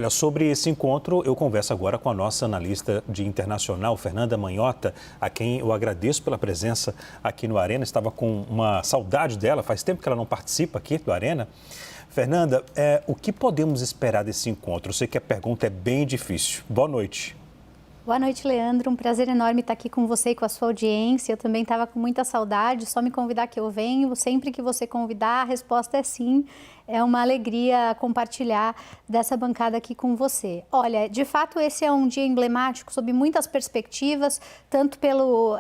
Olha, sobre esse encontro, eu converso agora com a nossa analista de internacional, Fernanda Manhota, a quem eu agradeço pela presença aqui no Arena. Estava com uma saudade dela, faz tempo que ela não participa aqui do Arena. Fernanda, o que podemos esperar desse encontro? Eu sei que a pergunta é bem difícil. Boa noite. Boa noite, Leandro. Um prazer enorme estar aqui com você e com a sua audiência. Eu também estava com muita saudade, só me convidar que eu venho. Sempre que você convidar, a resposta é sim. É uma alegria compartilhar dessa bancada aqui com você. Olha, de fato, esse é um dia emblemático sob muitas perspectivas, tanto pelo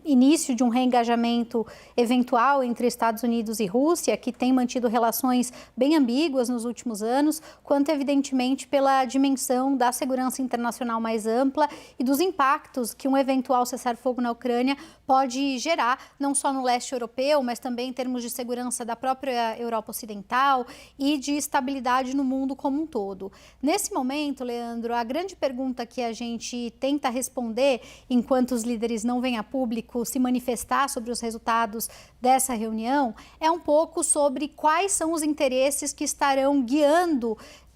início de um reengajamento eventual entre Estados Unidos e Rússia, que tem mantido relações bem ambíguas nos últimos anos, quanto, evidentemente, pela dimensão da segurança internacional mais ampla e dos impactos que um eventual cessar-fogo na Ucrânia pode gerar, não só no leste europeu, mas também em termos de segurança da própria Europa Ocidental e de estabilidade no mundo como um todo. Nesse momento, Leandro, a grande pergunta que a gente tenta responder enquanto os líderes não vêm a público se manifestar sobre os resultados dessa reunião é um pouco sobre quais são os interesses que estarão guiando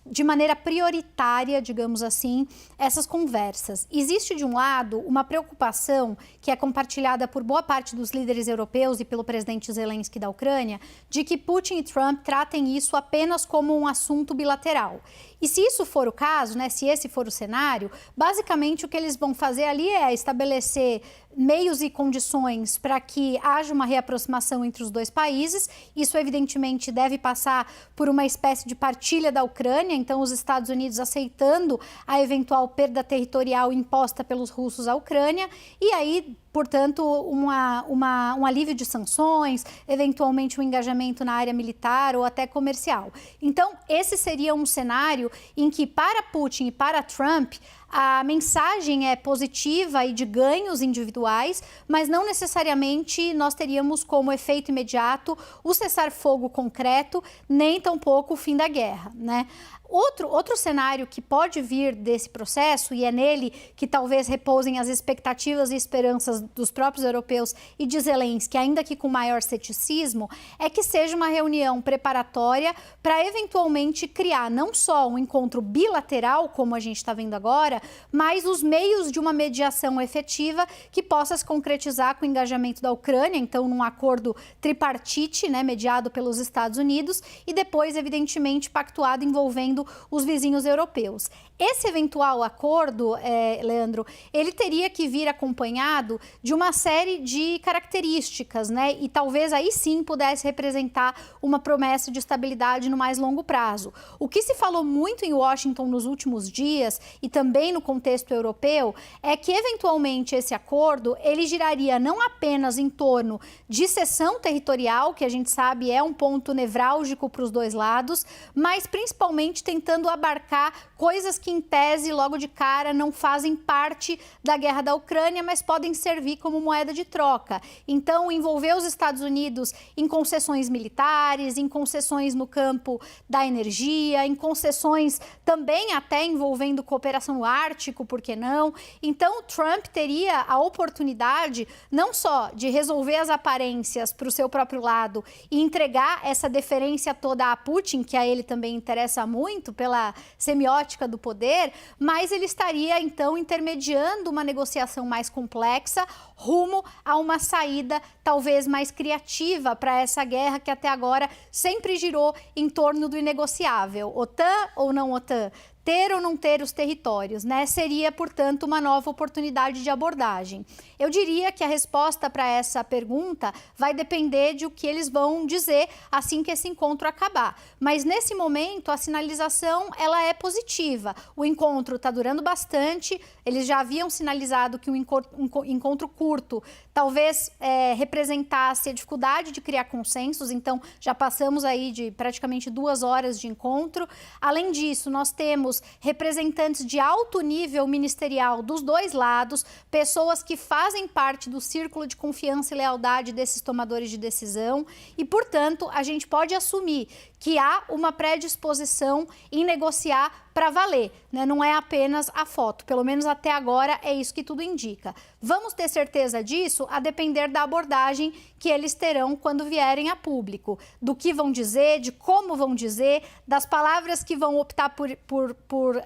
de maneira prioritária, digamos assim, essas conversas. Existe, de um lado, uma preocupação que é compartilhada por boa parte dos líderes europeus e pelo presidente Zelensky da Ucrânia, de que Putin e Trump tratem isso apenas como um assunto bilateral. E se isso for o caso, né, se esse for o cenário, basicamente o que eles vão fazer ali é estabelecer meios e condições para que haja uma reaproximação entre os dois países. Isso, evidentemente, deve passar por uma espécie de partilha da Ucrânia, então os Estados Unidos aceitando a eventual perda territorial imposta pelos russos à Ucrânia, e aí, portanto, um alívio de sanções, eventualmente um engajamento na área militar ou até comercial. Então, esse seria um cenário em que, para Putin e para Trump, a mensagem é positiva e de ganhos individuais, mas não necessariamente nós teríamos como efeito imediato o cessar-fogo concreto, nem tampouco o fim da guerra, né? Outro cenário que pode vir desse processo, e é nele que talvez repousem as expectativas e esperanças dos próprios europeus e de Zelensky, ainda que com maior ceticismo, é que seja uma reunião preparatória para eventualmente criar não só um encontro bilateral, como a gente está vendo agora, mas os meios de uma mediação efetiva que possa se concretizar com o engajamento da Ucrânia, então num acordo tripartite, né, mediado pelos Estados Unidos, e depois, evidentemente, pactuado envolvendo os vizinhos europeus. Esse eventual acordo, Leandro, ele teria que vir acompanhado de uma série de características, né? E talvez aí sim pudesse representar uma promessa de estabilidade no mais longo prazo. O que se falou muito em Washington nos últimos dias e também no contexto europeu é que eventualmente esse acordo ele giraria não apenas em torno de cessão territorial, que a gente sabe é um ponto nevrálgico para os dois lados, mas principalmente tentando abarcar coisas que, em tese, logo de cara, não fazem parte da guerra da Ucrânia, mas podem servir como moeda de troca. Então, envolver os Estados Unidos em concessões militares, em concessões no campo da energia, em concessões também até envolvendo cooperação no Ártico, por que não? Então, Trump teria a oportunidade não só de resolver as aparências para o seu próprio lado e entregar essa deferência toda a Putin, que a ele também interessa muito pela semiótica do poder, mas ele estaria, então, intermediando uma negociação mais complexa rumo a uma saída talvez mais criativa para essa guerra que até agora sempre girou em torno do inegociável. OTAN ou não OTAN? Ter ou não ter os territórios, né? Seria, portanto, uma nova oportunidade de abordagem. Eu diria que a resposta para essa pergunta vai depender de o que eles vão dizer assim que esse encontro acabar. Mas, nesse momento, a sinalização ela é positiva. O encontro está durando bastante, eles já haviam sinalizado que um encontro curto talvez representasse a dificuldade de criar consensos, então já passamos aí de praticamente 2 horas de encontro. Além disso, nós temos representantes de alto nível ministerial dos dois lados, pessoas que fazem parte do círculo de confiança e lealdade desses tomadores de decisão e, portanto, a gente pode assumir que há uma predisposição em negociar para valer, né? Não é apenas a foto, pelo menos até agora é isso que tudo indica. Vamos ter certeza disso a depender da abordagem que eles terão quando vierem a público, do que vão dizer, de como vão dizer, das palavras que vão optar por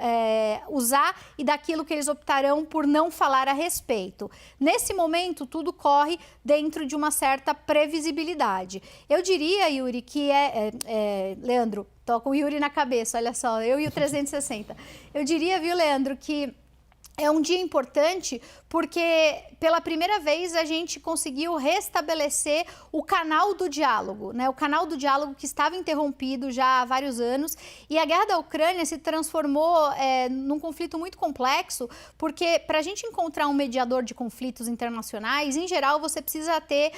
usar e daquilo que eles optarão por não falar a respeito. Nesse momento, tudo corre dentro de uma certa previsibilidade. Eu diria, Yuri, que Leandro, tô com o Yuri na cabeça, olha só, eu e o 360. Eu diria, viu, Leandro, que é um dia importante porque pela primeira vez a gente conseguiu restabelecer o canal do diálogo, né? O canal do diálogo que estava interrompido já há vários anos, e a guerra da Ucrânia se transformou num conflito muito complexo, porque para a gente encontrar um mediador de conflitos internacionais, em geral você precisa ter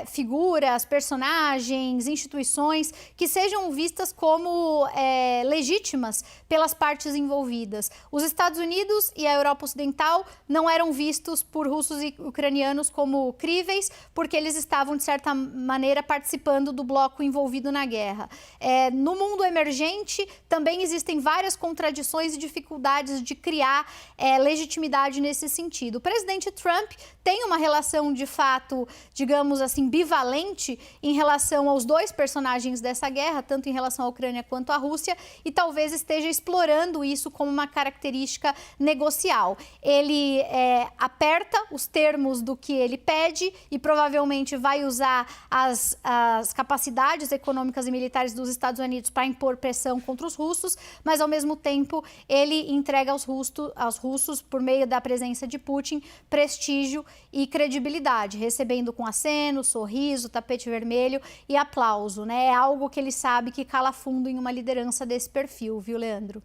figuras, personagens, instituições que sejam vistas como legítimas pelas partes envolvidas. Os Estados Unidos e a Europa Ocidental não eram vistos por russos e ucranianos como críveis, porque eles estavam, de certa maneira, participando do bloco envolvido na guerra. No mundo emergente, também existem várias contradições e dificuldades de criar legitimidade nesse sentido. O presidente Trump tem uma relação, de fato, digamos assim, bivalente em relação aos dois personagens dessa guerra, tanto em relação à Ucrânia quanto à Rússia, e talvez esteja explorando isso como uma característica negocial. Ele aperta os termos do que ele pede e provavelmente vai usar as capacidades econômicas e militares dos Estados Unidos para impor pressão contra os russos, mas ao mesmo tempo ele entrega aos russos, por meio da presença de Putin, prestígio e credibilidade, recebendo com aceno, sorriso, tapete vermelho e aplauso, né? É algo que ele sabe que cala fundo em uma liderança desse perfil, viu, Leandro?